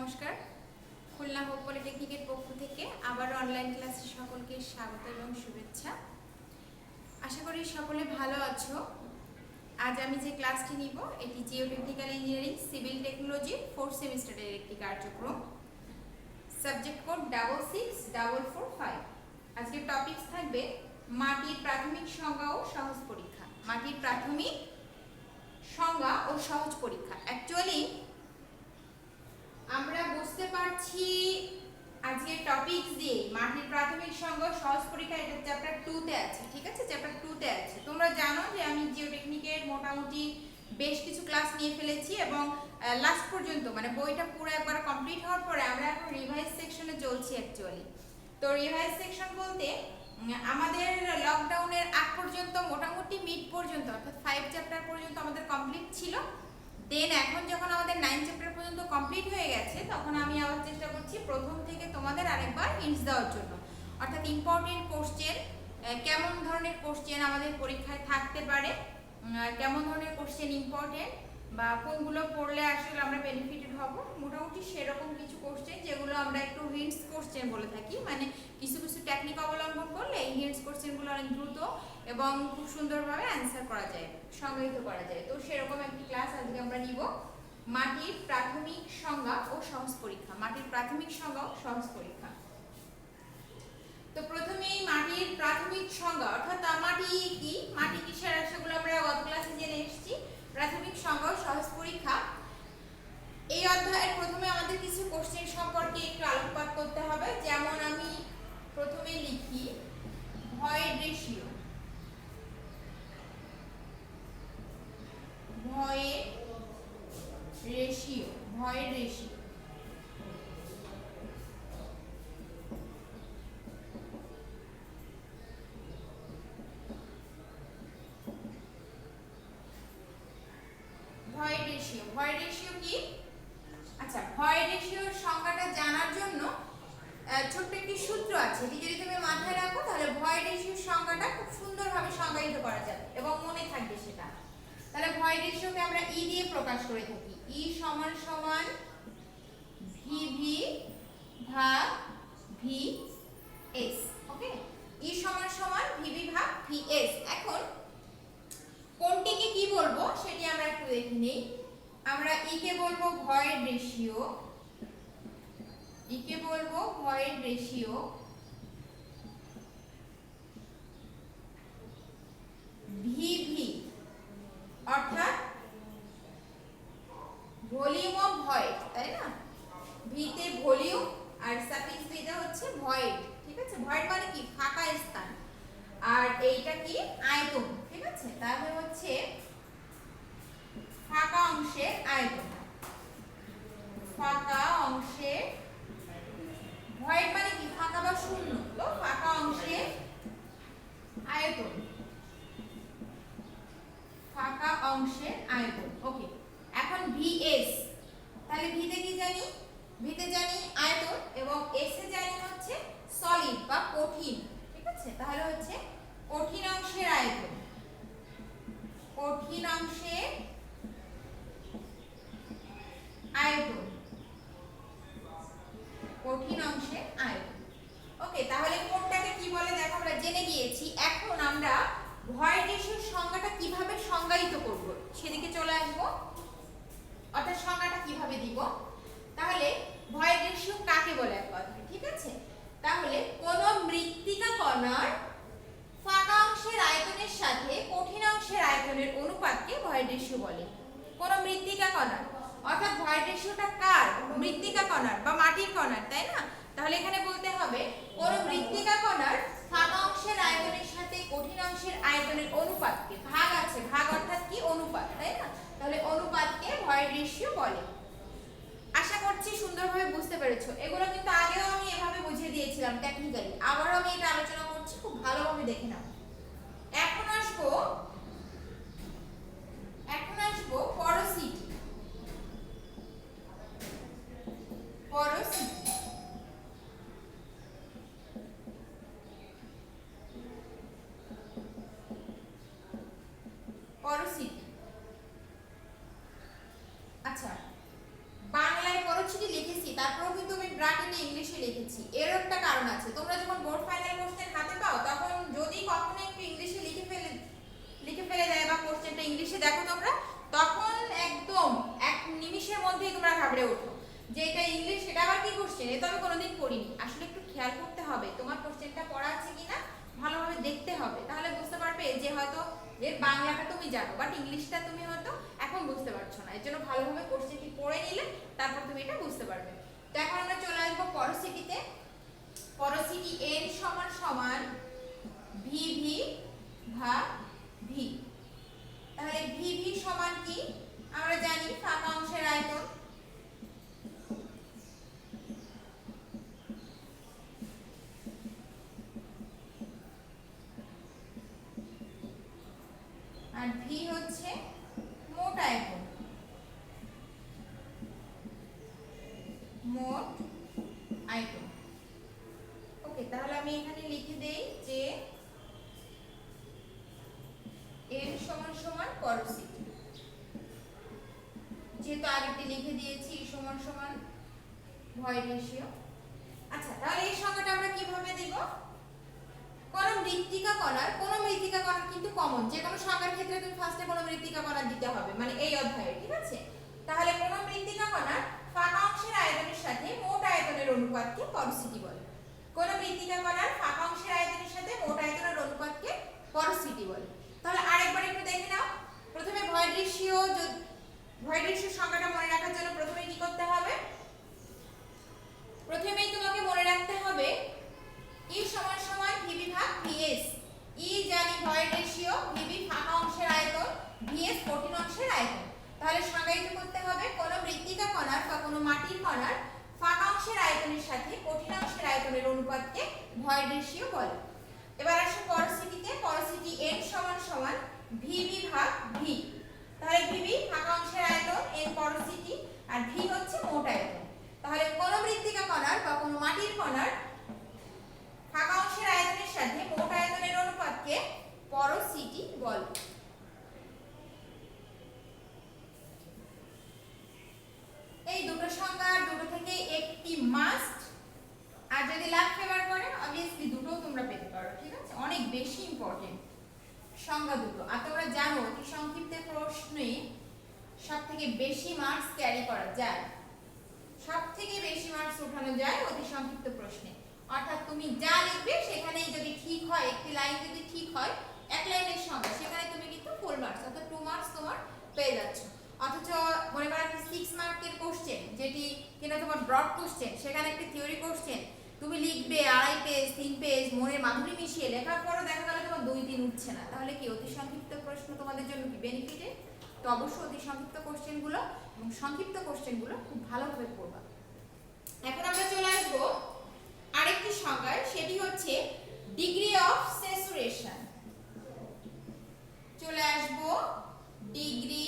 নমস্কার। খুলনা হোপ পলিটেকনিকের পক্ষ থেকে আবার অনলাইন ক্লাসে সকলকে স্বাগত এবং শুভেচ্ছা। আশা করি সকলে ভালো আছো। আজ আমি যে ক্লাসটি নিব এটি geotechnical engineering civil technology 4th সেমিস্টারের একটি কার্যক্রম। Subject code 66445। আজকের টপিকস থাকবে মাটির প্রাথমিক সংজ্ঞা ও সহজ পরীক্ষা। মাটির প্রাথমিক সংজ্ঞা ও সহজ পরীক্ষা। অ্যাকচুয়ালি আমরা বুঝতে পারছি আজকের টপিকস দিয়ে মাটির প্রাথমিক সংজ্ঞা সহজ পরীক্ষা এটা চ্যাপ্টার 2 তে আছে। ঠিক আছে, চ্যাপ্টার 2 তে আছে। তোমরা জানো যে আমি জিওটেকনিকের মোটামুটি বেশ কিছু ক্লাস নিয়ে ফেলেছি এবং লাস্ট পর্যন্ত মানে বইটা পুরো একবার কমপ্লিট হওয়ার পরে আমরা এখন রিভাইজ সেকশনে চলছি অ্যাকচুয়ালি। তো রিভাইজ সেকশন বলতে আমাদের লকডাউনের আগ পর্যন্ত মোটামুটি মিড পর্যন্ত অর্থাৎ 5 চ্যাপ্টার পর্যন্ত আমাদের কমপ্লিট ছিল। দেন এখন যখন আমাদের 9 চ্যাপ্টার পর্যন্ত কমপ্লিট হয়ে গেছে তখন আমি আবার চেষ্টা করছি প্রথম থেকে তোমাদের আরেকবার হিন্টস দেওয়ার জন্য, অর্থাৎ ইম্পর্টেন্ট কোশ্চেন, কেমন ধরনের কোশ্চেন আমাদের পরীক্ষায় থাকতে পারে, কেমন ধরনের কোশ্চেন ইম্পর্টেন্ট বা কোনগুলো পড়লে আসলে আমরা বেনিফিটেড হব, মোটামুটি সেরকম কিছু কোশ্চেন যেগুলো আমরা একটু হিন্টস কোশ্চেন বলে থাকি, মানে কিছু কিছু টেকনিক অবলম্বন করলে এই হিন্টস কোশ্চেনগুলো অনেক দ্রুত এবং খুব সুন্দরভাবে অ্যান্সার করা যায়, সংজ্ঞায়িত করা যায়। তো সেরকম একটি ক্লাস আজকে আমরা নিব, মাটির প্রাথমিক সংজ্ঞা ও সহজ পরীক্ষা। মাটির প্রাথমিক সংজ্ঞা ও সহজ পরীক্ষা। তো প্রথমেই মাটির প্রাথমিক সংজ্ঞা অর্থাৎ মাটি কি, মাটি কিসের, সেগুলো আমরা গত ক্লাসে জেনে এসেছি। প্রাথমিক সংজ্ঞা ও সহজ পরীক্ষা এই অধ্যায়ের প্রথমে আমাদের কিছু কোশ্চেন সম্পর্কে একটু আলোকপাত করতে হবে। যেমন আমি প্রথমে লিখি void ratio. Void ratio, void ratio void ratio, void ratio কি? আচ্ছা, ভয়েড রেশিওর সংজ্ঞাটা জানার জন্য ছোট্ট একটি সূত্র আছে, এটি যদি তুমি মাথায় রাখো তাহলে ভয়েড রেশিওর সংজ্ঞাটা খুব সুন্দরভাবে সংজ্ঞায়িত করা যাবে এবং মনে থাকবে সেটা। তাহলে ভয়েড রেশিওকে আমরা ই দিয়ে প্রকাশ করে থাকি। ই সমান সমান ভিভি ভাগ ভি এস। ওকে, ই সমান সমান ভিভি ভাগ ভি এস। এখন কোনটিকে কি বলবো সেটি আমরা একটু দেখে নিই। আমরা ই কে বলবো ভয়েড রেশিও, ই কে বলবো ভয়েড রেশিও ভিভি অর্থাৎ ভলিউম অফ ভয়েড, তাই না? ভি তে ভলিউম আর সাফিক্স ভিটা হচ্ছে ভয়েড। ঠিক আছে, ভয়েড মানে কি? ফাঁকা স্থান। আর এইটা কি? আয়তন। ঠিক আছে, তাহলে হচ্ছে ফাঁকা অংশের আয়তন। ফাঁকা অংশের ভয়েড মানে কি? ফাঁকা বা শূন্য। তো ফাঁকা অংশের আয়তন, ফাঁকা অংশের আয়তন। ওকে, এখন ভিএস, তাহলে ভিতে কি জানি? ভিতে জানি আয়তন এবং এস এ জানি হচ্ছে সলিড বা কঠিন। ঠিক আছে, তাহলে হচ্ছে কঠিন অংশের আয়তন, কঠিন অংশের আয়তন, কঠিন অংশের আয়তন। ওকে, তাহলে কোনটাকে কি বলে দেখো আমরা জেনে গিয়েছি। এখন আমরা ভয়েড রেশিওর সংজ্ঞাটা কিভাবে সংজ্ঞায়িত করব সেদিকে চলে আসব, অর্থাৎ সংজ্ঞাটা কিভাবে দিব। তাহলে ভয়েড রেশিও কাকে বলে এক কথায়? ঠিক আছে, তাহলে কোন মৃত্তিকা কণার ফাঁকা অংশের আয়তনের সাথে কঠিন অংশের আয়তনের অনুপাতকে ভয়েড রেশিও বলে। কোন মৃত্তিকা কণার, অর্থাৎ ভয়েড রেশিওটা কার? মৃত্তিকা কণার বা মাটির কণার, তাই না? তাহলে এখানে বলতে হবে কোন মৃত্তিকা কণার ফাঁকা অংশের আয়তনের সাথে কঠিন অংশের আয়তনের অনুপাতকে, ভাগ আছে, ভাগ অর্থাৎ কি? অনুপাত, তাই না? তাহলে অনুপাতকে ভয়েড রেশিও বলে। আশা করছি সুন্দরভাবে বুঝতে পেরেছো। এগুলো কিন্তু আগেও আমি এভাবে বুঝিয়ে দিয়েছিলাম টেকনিক্যালি, আবারও আমি এটা আলোচনা করছি, খুব ভালোভাবে দেখে নাও। এখন আসবো পরোসিটি। পরোসিটি পরোসিটি আচ্ছা, বাংলায় পরোসিটি লিখেছি, তারপরেও কিন্তু আমি ব্র্যাকেটে ইংলিশে লিখেছি। এর একটা কারণ আছে, তোমরা যখন বোর্ড ফাইনাল কোশ্চেন হাতে পাও তখন যদি কখনো একটু ইংলিশে লিখে ফেলে দেয় বা কোশ্চেনটা ইংলিশে দেখো তোমরা, তখন একদম এক নিমিষের মধ্যেই তোমরা ঘাবড়ে ওঠো যে এটা ইংলিশ, এটা আবার কি কোশ্চেন, এটা আমি কোনোদিন পড়িনি। আসলে একটু খেয়াল করতে হবে তোমার কোশ্চেনটা পড়া আছে কিনা, ভালোভাবে দেখতে হবে, তাহলে বুঝতে পারবে যে হয়তো এর বাংলাটা তুমি জানো বাট ইংলিশটা তুমি হয়তো এখন বুঝতে পারছো না। এর জন্য ভালোভাবে কোশ্চেনটি পড়ে নিলে তারপর তুমি এটা বুঝতে পারবে। তো এখন আমরা চলে আসবো পরোসিটিতে। পরোসিটি n সমান সমান vv ভাগ v। তাহলে vv সমান কি আমরা জানি, ফাঁকা অংশের আয়তন, আর v হচ্ছে মোট আয়তন, মোট আয়তন। ওকে, তাহলে আমি এখানে লিখে দেই যে n সমান সমান পরোসিটি, যেহেতু আগেরটি লিখে দিয়েছি সমান সমান ভয়েড রেশিও। আচ্ছা, তাহলে এই সংখ্যাটা আমরা কিভাবে দেব? কোন মৃত্তিকা কণার কিন্তু কমন, যে কোনো সংখ্যার ক্ষেত্রে তুমি ফার্স্টে কোন মৃত্তিকা কণা দিতে হবে, মানে এই অধ্যায়ে, ঠিক আছে? তাহলে কোন মৃত্তিকা কণার ফাঁকা অংশের আয়তনের সাথে মোট আয়তনের অনুপাতকে পরোসিটি বলে। কোন মৃত্তিকা কণার ফাঁকা অংশের আয়তনের সাথে মোট আয়তনের অনুপাতকে পরোসিটি বলে। তাহলে আরেকবার একটু দেখে নাও। প্রথমে ভয়েড রেশিও সংখ্যাটা মনে রাখার জন্য প্রথমে কি করতে হবে? প্রথমেই তোমাকে মনে রাখতে হবে E সমান সমান VB ভাগ VS। E জানি ভয়েড রেশিও, VB ফাঁকা অংশের আয়তন, VS কঠিন অংশের আয়তন। তাহলে সংজ্ঞায়িত করতে হবে কোন মৃত্তিকা কণার বা কোন মাটির কণার ফাঁকা অংশের আয়তনের সাথে কঠিন অংশের আয়তনের অনুপাতকে ভয়েড রেশিও বলে। এবার আসো পরোসিটিতে। পরোসিটি n সমান সমান VB ভাগ V। তাহলে VB ফাঁকা অংশের আয়তন, n পরোসিটি, আর V হচ্ছে মোট আয়তন। তাহলে কোন মৃত্তিকা কণার বা কোন মাটির কণার ফাঁকা অংশের আয়তনের সাথে মোট আয়তনের অনুপাতকে পরোসিটি বলে। এই দুটো সংখ্যা, দুটো থেকে একটি মাস্ট, আর যদি লাভ ফেভার করে অবভিয়াসলি দুটোও তোমরা পেতে পারো, ঠিক আছে? অনেক বেশি ইম্পর্টেন্ট সংখ্যা দুটো। আর তোমরা জানো অতি সংক্ষিপ্ত প্রশ্নে সবথেকে বেশি মার্কস ক্যারি করা যায়, সবথেকে বেশি মার্কস ওঠানো যায় অতি সংক্ষিপ্ত প্রশ্নে। অর্থাৎ তুমি যা লিখবে সেখানেই যদি ঠিক হয়, একটি লাইন যদি ঠিক হয়, এক লাইনের সংখ্যা, সেখানে তুমি কিন্তু ফুল মার্কস অর্থাৎ 2 মার্কস তোমার পেয়ে যাচ্ছ। অথচ মনে করো একটা 6 মার্কের কোশ্চেন, যেটি কিনা তোমার ব্রড কোশ্চেন, সেখানে একটা থিওরি কোশ্চেন তুমি লিখবে 2.5 পেজ 3 পেজ মনের মাধুরী মিশিয়ে লেখার পরও দেখা গেল তোমার 2-3 উঠছে না, তাহলে কি অতি সংক্ষিপ্ত প্রশ্ন তোমাদের জন্য কি বেনিফিটেড? তো অবশ্যই অতি সংক্ষিপ্ত কোশ্চেনগুলো এবং সংক্ষিপ্ত কোশ্চেনগুলো খুব ভালোভাবে পড়বা। এখন আমরা চলে আসবো আরেকটি সংজ্ঞায়, সেটি হচ্ছে ডিগ্রি অফ স্যাচুরেশন। চলে আসবো degree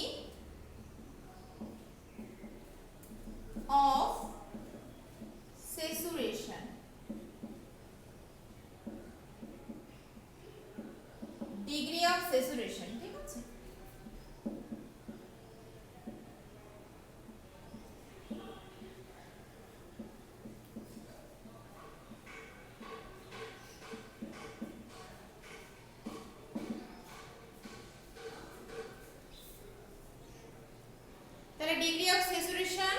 of saturation. Degree of saturation, ঠিক আছে? তাহলে degree of saturation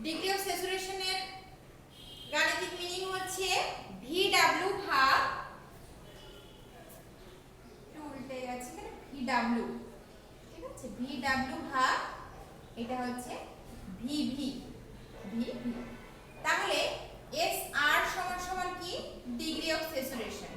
degree of স্যাচুরেশনের গাণিতিক মিনিং হচ্ছে VW ভাগ, উল্টে গেছে এখানে, VW, ঠিক আছে? VW ভাগ এটা হচ্ছে VV। তাহলে SR সমান সমান কি? Degree of saturation.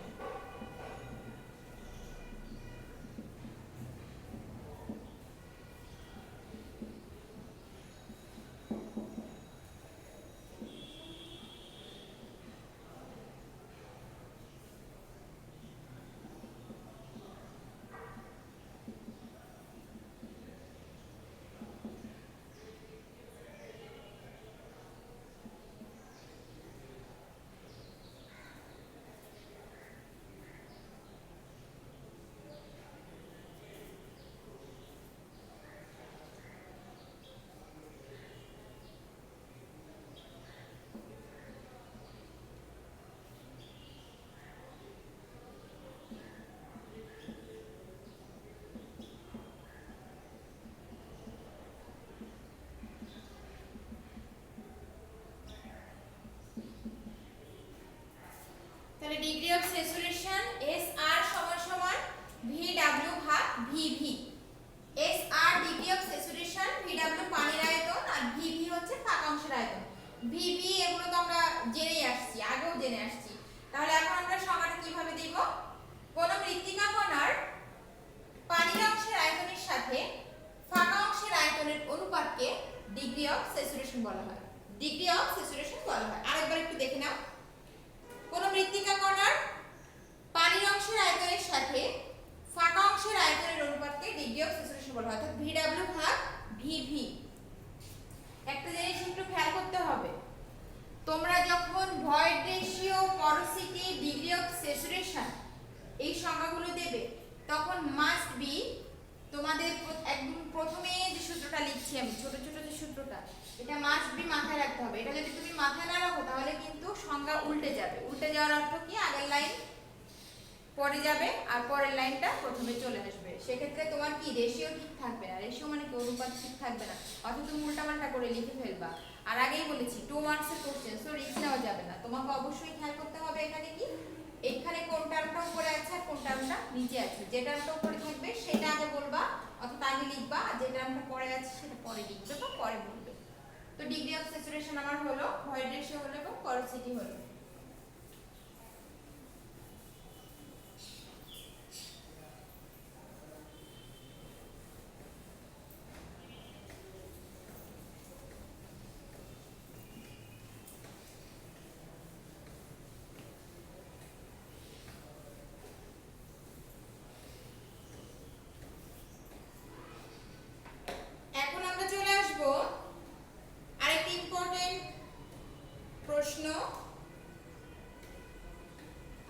Degree of saturation SR সমান সমান VW ভাগ VV। SR degree of saturation, VW পানির আয়তন আর VV হচ্ছে ফাঁকা অংশের আয়তন। VV এগুলো তো আমরা জেনেই আসছি, আগেও জেনে আসছি। তাহলে এখন আমরা সংজ্ঞাটা কিভাবে দেব? কোন মৃত্তিকা কণার পানির অংশের আয়তনের সাথে ফাঁকা অংশের আয়তনের অনুপাতকে ডিগ্রি অফ স্যাচুরেশন বলা হয়। ডিগ্রি অফ স্যাচুরেশন বলা হয়। আরেকবার একটু দেখে নাও। কোন মৃত্তিকা কণার পানির অংশের আয়তনের সাথে ফাঁকা অংশের আয়তনের অনুপাতকে ডিগ্রি অফ স্যাচুরেশন বলা হয়, অর্থাৎ VW ভাগ VV। একটা জিনিস একটু খেয়াল করতে হবে, তোমরা যখন void ratio, porosity, degree of saturation এই সংজ্ঞাগুলো দেবে তখন মাস্ট বি তোমাদের একদম প্রথমে যে সূত্রটা লিখছি আমি, ছোট ছোট যে সূত্রটা, এটা মাস্ট বি মাথায় রাখতে হবে। এটা যদি তুমি মাথায় না রাখো তাহলে কিন্তু সংজ্ঞা উল্টে যাবে। উল্টে যাওয়ার অর্থ কি? আগের লাইন পরে যাবে আর পরের লাইনটা প্রথমে চলে আসবে। সেক্ষেত্রে তোমার কি রেশিও ঠিক থাকবে না। রেশিও মানে কি? অনুপাত ঠিক থাকবে না, অথবা তুমি উল্টাপাল্টা করে লিখে ফেলবা। আর আগেই বলেছি 2 মার্কসের কোশ্চেন, সো রিস্ক নেওয়া যাবে না। তোমাকে অবশ্যই খেয়াল করতে হবে এখানে কি, এখানে কোন টার্মটা উপরে আছে আর কোন টার্মটা নিচে আছে। যে টার্মটা উপরে থাকবে সেটা আগে বলবা অথবা আগে লিখবা, আর যে টার্মটা পরে আছে সেটা পরে লিখবে বা পরে বলবে। তো ডিগ্রি অফ স্যাচুরেশন আমার হলো, ভয়েড রেশিও হলো এবং পোরোসিটি হলো। এখন আমরা চলে আসব আরেকটি ইম্পর্টেন্ট প্রশ্ন।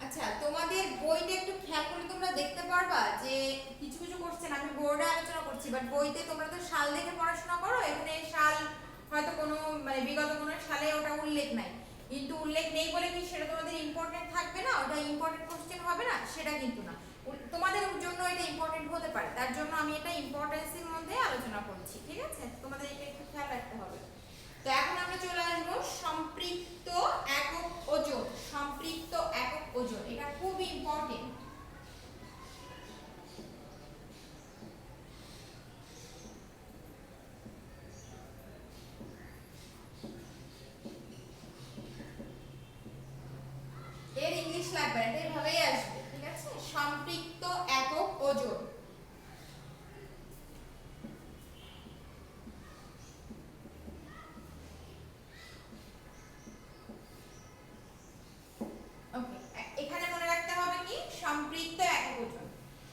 আচ্ছা, তোমাদের বইটা একটু খেয়াল করে তোমরা দেখতে পারবা যে কিছু কিছু কোশ্চেন আমি বোর্ডে আলোচনা করছি, বাট বইতে তোমরা তো সাল দেখে পড়াশোনা করো, এখানে সাল হয়তো কোনো মানে বিগত কোনো সালে ওটা উল্লেখ নাই, কিন্তু উল্লেখ নেই বলে কি সেটা তোমাদের ইম্পর্টেন্ট থাকবে না? ওটা ইম্পর্টেন্ট কোশ্চেন হবে না? সেটা কিন্তু না, তোমাদের জন্য এটা ইম্পর্টেন্ট হতে পারে, তার জন্য আমি এটা ইম্পর্টেন্সের মধ্যে আলোচনা করছি। ঠিক আছে, তোমাদের এটা একটু খেয়াল রাখতে হবে। তো এখন আমরা চলে আসবো সম্পৃক্ত একক ওজন। সম্পৃক্ত একক ওজন এটা খুব ইম্পর্টেন্ট। এর ইংলিশ লাগবে না, এটা এভাবেই আসবে। ঠিক আছে, সম্পৃক্ত একক ওজন। ওকে, এখানে মনে রাখতে হবে কি সম্পৃক্ত একক ওজন।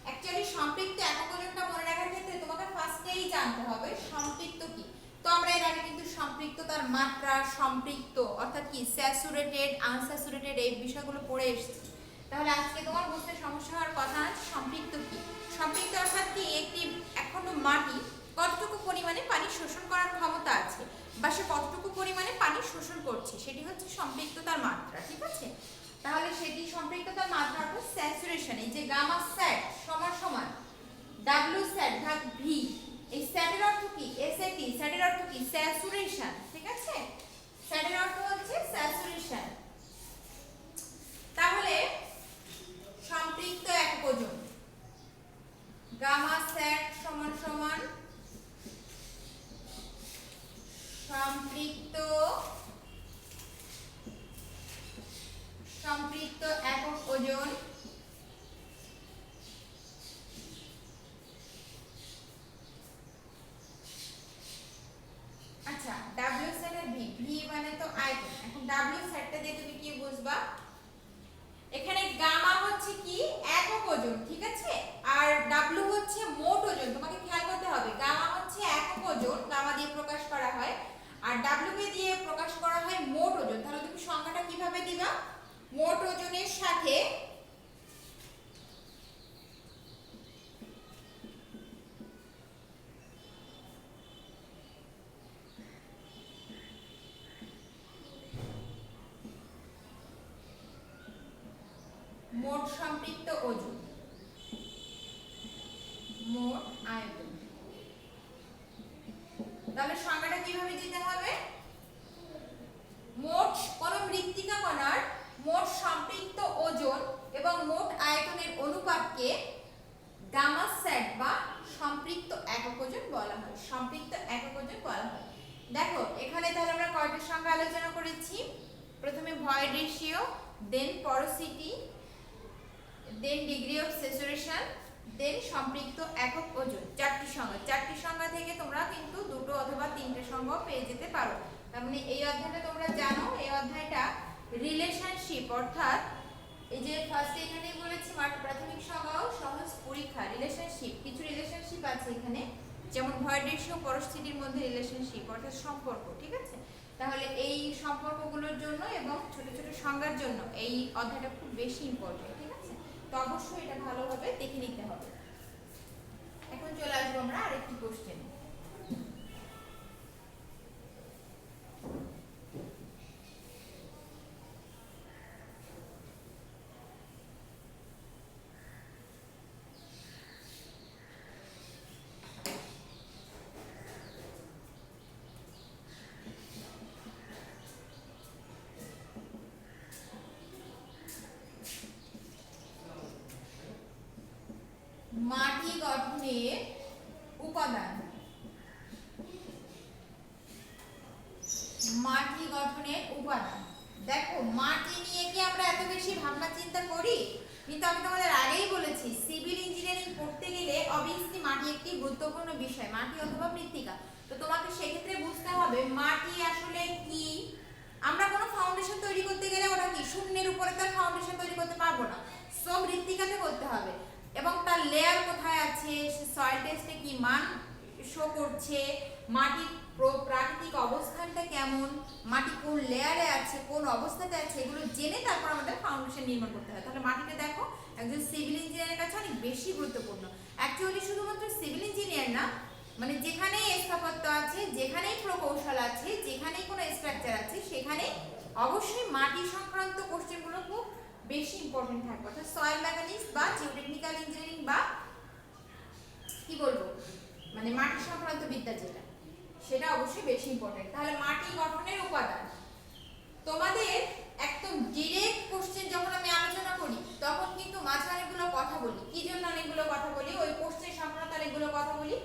অ্যাকচুয়ালি সম্পৃক্ত একক ওজনটা মনে রাখার ক্ষেত্রে তোমাকে ফার্স্টেই জানতে হবে সম্পৃক্ত কি। তো আমরা এর আগে কিন্তু সম্পৃক্ততার মাত্রা, সম্পৃক্ত অর্থাৎ কি স্যাচুরেটেড, আনস্যাচুরেটেড এই বিষয়গুলো পড়ে এসেছি। তাহলে আজকে তোমার বুঝতে সমস্যা হওয়ার কথা না, সম্পৃক্ত কি। সম্পৃক্ত অর্থাৎ কি একটি এখনো মাটি কতটুকু পরিমাণে পানি শোষণ করার ক্ষমতা আছে বা সে কতটুকু পরিমাণে পানি শোষণ করছে, সেটি হচ্ছে সম্পৃক্ততার মাত্রা। ঠিক আছে, তাহলে সেটি সম্পৃক্ততার মাত্রা অর্থাৎ স্যাচুরেশন। এই যে গামা স্যাট সমান সমান W স্যাট ভাগ V। এই স্যাটের অর্থ কি? SAT স্যাটের অর্থ কি? স্যাচুরেশন। ঠিক আছে, স্যাটের অর্থ হচ্ছে স্যাচুরেশন। তাহলে সম্পৃক্ত একক ওজন গামা স্যাট সমান সমান সম্পৃক্ত একক ওজন আচ্ছা W সেট আর V, V মানে তো আয়তন। এখন W সেটটা দিয়ে তুমি কি বুঝবা? এখানে গামা হচ্ছে কি একক ওজন, ঠিক আছে, আর W হচ্ছে মোট ওজন। তোমাকে খেয়াল করতে হবে গামা হচ্ছে একক ওজন, গামা দিয়ে প্রকাশ করা হয়, আর W কে দিয়ে প্রকাশ করা হয় মোট ওজন। তাহলে তুমি সংখ্যাটা কিভাবে দিবা? মোট ওজনের সাথে মোট সম্পৃক্ত ওজন, মোট আয়তন। তাহলে সংখ্যাটা কিভাবে দিতে হবে? মোট কোন মৃত্তিকা কণার মোট সম্পৃক্ত ওজন বলা হয়, সম্পৃক্ত একক ওজন বলা হয়। দেখো এখানে তাহলে আমরা কয়টার সংখ্যা আলোচনা করেছি? প্রথমে void ratio, then porosity, then degree of saturation, then সম্পৃক্ত একক ওজন। চারটি সংখ্যা থেকে তোমরা কিন্তু দুটো অথবা তিনটে সংখ্যা পেয়ে যেতে পারো। তার মানে এই অধ্যায়টা তোমরা জানো, এই অধ্যায়টা রিলেশনশিপ, অর্থাৎ এই যে ফার্স্টে এখানেই বলেছি প্রাথমিক সংজ্ঞা ও সহজ পরীক্ষা, রিলেশনশিপ, কিছু রিলেশনশিপ আছে এখানে, যেমন ভয়েড রেশিও পরিস্থিতির মধ্যে রিলেশনশিপ অর্থাৎ সম্পর্ক, ঠিক আছে? তাহলে এই সম্পর্কগুলোর জন্য এবং ছোট ছোট সংজ্ঞার জন্য এই অধ্যায়টা খুব বেশি ইম্পর্টেন্ট, ঠিক আছে? তো অবশ্যই এটা ভালোভাবে দেখে নিতে হবে। এখন চলে আসবো আমরা আরেকটি কোশ্চেনে। মাটি গঠনের উপাদান, মাটি গঠনের উপাদান। দেখো মাটি নিয়ে কি আমরা এত বেশি ভাবনা চিন্তা করি? কিন্তু আমি তোমাদের আগেই বলেছি সিভিল ইঞ্জিনিয়ারিং পড়তে গেলে অবভিয়াসলি মাটি একটি গুরুত্বপূর্ণ বিষয়, মাটি অথবা মৃত্তিকা। তো তোমাকে সেক্ষেত্রে বুঝতে হবে মাটি আসলে কি। আমরা কোনো ফাউন্ডেশন তৈরি করতে গেলে ওটা কি শূন্যের উপরে তো ফাউন্ডেশন তৈরি করতে পারবো না, সব মৃত্তিকাতে করতে হবে। এবং তার লেয়ার কোথায় আছে, সয়েল টেস্টে কি মান শো করছে, মাটির প্রাকৃতিক অবস্থানটা কেমন, মাটি কোন লেয়ারে আছে, কোন অবস্থাতে আছে, এগুলো জেনে তারপর আমাদের ফাউন্ডেশন নির্মাণ করতে হয়। তাহলে মাটিটা দেখো একজন সিভিল ইঞ্জিনিয়ারের কাছে অনেক বেশি গুরুত্বপূর্ণ। অ্যাকচুয়ালি শুধুমাত্র সিভিল ইঞ্জিনিয়ার না, মানে যেখানেই স্থাপত্য আছে, যেখানেই প্রকৌশল আছে, যেখানেই কোনো স্ট্রাকচার আছে, সেখানে অবশ্যই মাটি সংক্রান্ত কোশ্চেনগুলো খুব বেশি ইম্পর্টেন্ট থাকবে। অর্থাৎ সয়েল মেকানিক্স বা জিওটেকনিক্যাল ইঞ্জিনিয়ারিং বা কি বলবো মানে মাটি সংক্রান্ত বিদ্যা যেটা, সেটা অবশ্যই বেশি ইম্পর্টেন্ট। তাহলে মাটি গঠনের উপাদান, তোমাদের একদম ডিরেক্ট কোশ্চেন যখন আমি আলোচনা করি তখন কিন্তু মাঝে অনেকগুলো কথা বলি। কি জন্য অনেকগুলো কথা বলি? ওই কোশ্চেন সংক্রান্ত অনেকগুলো কথা বলি।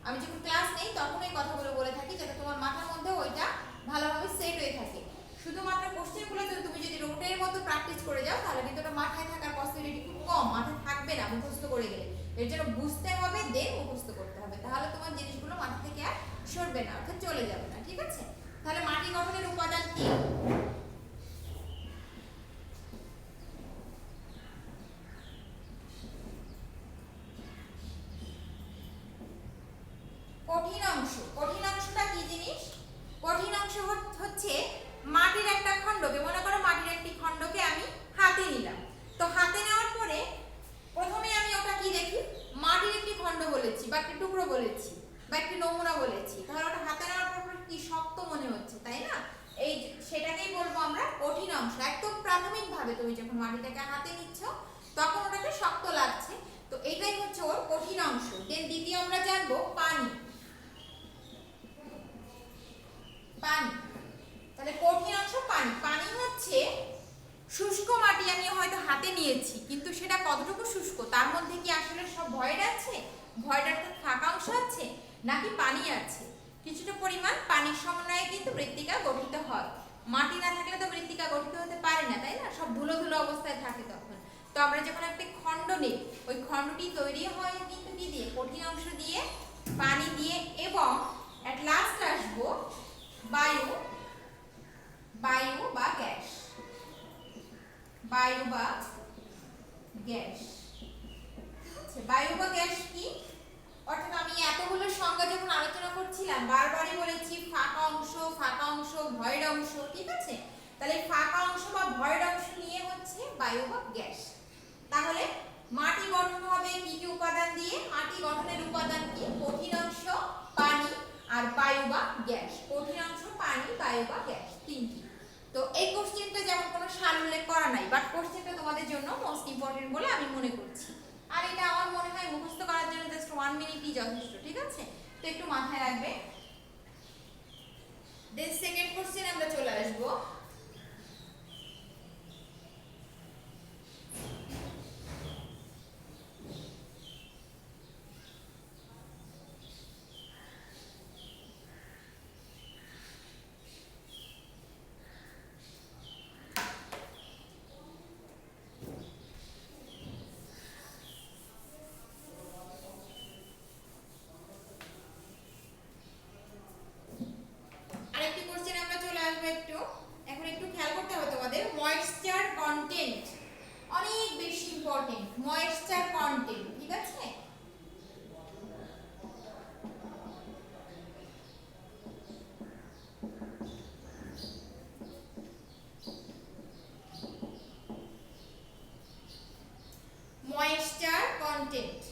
আমি যখন ক্লাস নেই তখন এই কথাগুলো বলে থাকি, যাতে তোমার মাথার মধ্যে ওইটা ভালোভাবে সেট হয়ে থাকে। শুধুমাত্র কোশ্চেনগুলো তুমি যদি রোটের মতো প্র্যাকটিস করে যাও তাহলে কিন্তু ওটা মাথায় থাকার পসিবিলিটি খুব কম, মাথায় থাকবে না মুখস্থ করে গেলে। এর জন্য বুঝতে হবে, দেন মুখস্থ করতে হবে, তাহলে তোমার জিনিসগুলো মাথা থেকে আর সরবে না, অর্থাৎ চলে যাবে না, ঠিক আছে? তাহলে মাটি গঠনের উপাদান কি? কঠিন অংশ। কঠিন অংশটা কি জিনিস? কঠিন অংশ হচ্ছে মাটির একটা খণ্ডকে, মনে করো মাটির একটি খণ্ডকে আমি হাতে নিলাম। তো হাতে নেওয়ার পরে প্রথমে আমি ওটা কি দেখি, মাটির একটি খণ্ড বলেছি বা একটি টুকরো বলেছি বা একটি নমুনা বলেছি, তাহলে ওটা হাতে নেওয়ার পর কি শক্ত মনে হচ্ছে, তাই না? এই সেটাকেই বলবো আমরা কঠিন অংশ। একদম প্রাথমিকভাবে তুমি যখন মাটিটাকে হাতে নিচ্ছ তখন ওটাকে শক্ত লাগছে, তো এটাই হচ্ছে ওর কঠিন অংশ। দেন দ্বিতীয় আমরা জানবো পানি। পানি, তাহলে কঠিন অংশ পানি। পানি হচ্ছে শুষ্ক মাটি, আমি হয়তো হাতে নিয়েছি কিন্তু সেটা কতটুকু শুষ্ক, তার মধ্যে কি আসলে সব ভয়েড আছে, ভয়েড অর্থাৎ ফাঁকা অংশ আছে, নাকি পানি আছে? কিছুটা পরিমাণ পানির সমন্বয়ে কিন্তু মৃত্তিকা গঠিত হয়। মাটি না থাকলে তো মৃত্তিকা গঠিত হতে পারে না, তাই না? সব ধুলো ধুলো অবস্থায় থাকে তখন। তো আমরা যখন একটা খণ্ড নিই, ওই খণ্ডটি তৈরি হয় কিন্তু কি দিয়ে? কঠিন অংশ দিয়ে, পানি দিয়ে, এবং এট লাস্ট আসবো বায়ু, বায়ু বা গ্যাস, বায়ু বা গ্যাস। আচ্ছা, বায়ু বা গ্যাস কি? অর্থাৎ আমি এতগুলো সংজ্ঞা যখন আলোচনা করছিলাম বারবারই বলেছি ফাঁকা অংশ, ফাঁকা অংশ, ভয়েড অংশ, ঠিক আছে? তাহলে ফাঁকা অংশ বা ভয়েড অংশ নিয়ে হচ্ছে বায়ু বা গ্যাস। তাহলে মাটি গঠন হবে কি কি উপাদান দিয়ে? মাটি গঠনের উপাদান কি? কঠিন অংশ, পানি আর বায়ু বা গ্যাস। কঠিন অংশ, পানি, বায়ু বা গ্যাস, তিনটি। তো এই কোশ্চেনটা যেমন কোনো সাল উল্লেখ করা নাই, বাট কোশ্চেনটা তোমাদের জন্য মোস্ট ইম্পর্টেন্ট বলে আমি মনে করছি। আর এটা আমার মনে হয় মুখস্থ করার জন্য জাস্ট 1 মিনিটই যথেষ্ট, ঠিক আছে? তো একটু মাথায় রাখবে। দেন সেকেন্ড কোশ্চেন আমরা চলে আসব। কন্টেন্ট।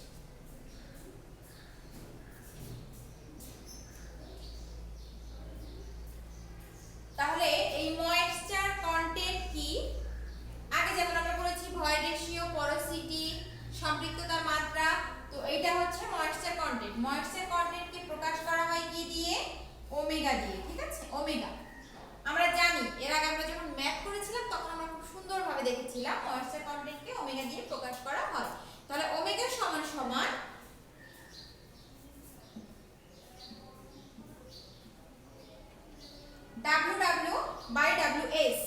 তাহলে এই ময়েশ্চার কন্টেন্ট কি? আগে যেমন আমরা বলেছি ভয়েড রেশিও, পোরোসিটি, সম্পৃক্ততার মাত্রা, তো এটা হচ্ছে ময়েশ্চার কন্টেন্ট। ময়েশ্চার কন্টেন্টকে প্রকাশ করা হয় কি দিয়ে? ওমেগা দিয়ে, ঠিক আছে? ওমেগা আমরা জানি, এর আগে আমরা যখন ম্যাথ করেছিলাম তখন আমরা খুব সুন্দরভাবে দেখেছিলাম ময়েশ্চার কন্টেন্টকে ওমেগা দিয়ে প্রকাশ করা হয়। তাহলে ওমেগা সমান সমান WW by WS।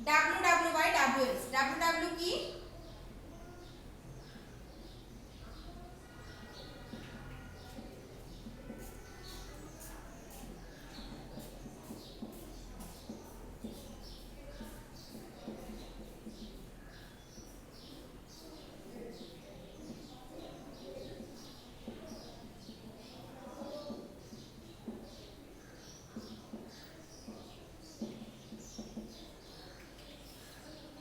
WW by WS। WW কি?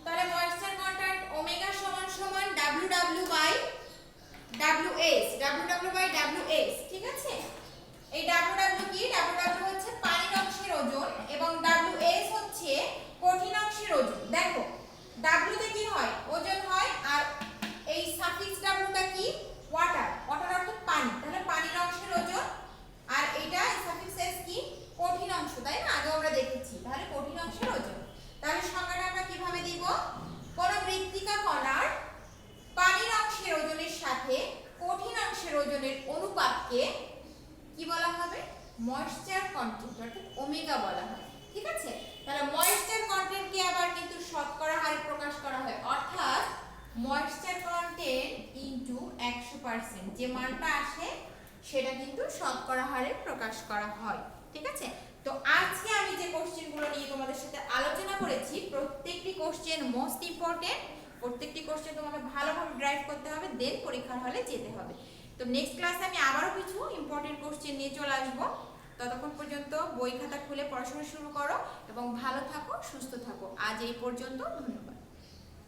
তাহলে ময়েশ্চার কন্টেন্ট ওমেগা সমান সমান WW by WS। WW by WS, ঠিক আছে? এই WW কি? WW হচ্ছে পানির অংশের ওজন এবং WS হচ্ছে কঠিন অংশের ওজন। দেখো W তে কি হয়? ওজন হয়, আর এই সাফিক্স W টা কি? ওয়াটার। ওয়াটার অর্থাৎ পানি। তাহলে পানির অংশের ওজন, আর এটা সাফিক্স S কি? কঠিন অংশ, তাই না? আগে আমরা দেখেছি। তাহলে কঠিন অংশের ওজন। তাহলে সংজ্ঞাটা আমরা কিভাবে দিব? কোন মৃত্তিকা কণার পানির অংশের ওজনের সাথে কঠিন অংশের ওজনের অনুপাতকে কি বলা হবে? ময়েশ্চার কন্টেন্ট অর্থাৎ ওমেগা বলা হয়, ঠিক আছে? তাহলে ময়েশ্চার কন্টেন্টকে আবার কিন্তু শতকরা হারে প্রকাশ করা হয়, অর্থাৎ ময়েশ্চার কন্টেন্ট ইনটু 100%, যে মানটা আসে সেটা কিন্তু শতকরা হারে প্রকাশ করা হয়, ঠিক আছে? তো আজকে আমি যে কোশ্চেনগুলো নিয়ে তোমাদের সাথে আলোচনা করেছি, প্রত্যেকটি কোশ্চেন মোস্ট ইম্পর্টেন্ট। প্রত্যেকটি কোশ্চেন তোমাকে ভালোভাবে ড্রাইভ করতে হবে, দেন পরীক্ষার হলে যেতে হবে। তো নেক্সট ক্লাসে আমি আবারও কিছু ইম্পর্টেন্ট কোশ্চেন নিয়ে চলে আসবো। ততক্ষণ পর্যন্ত বই খাতা খুলে পড়াশোনা শুরু করো এবং ভালো থাকো, সুস্থ থাকো। আজ এই পর্যন্ত, ধন্যবাদ।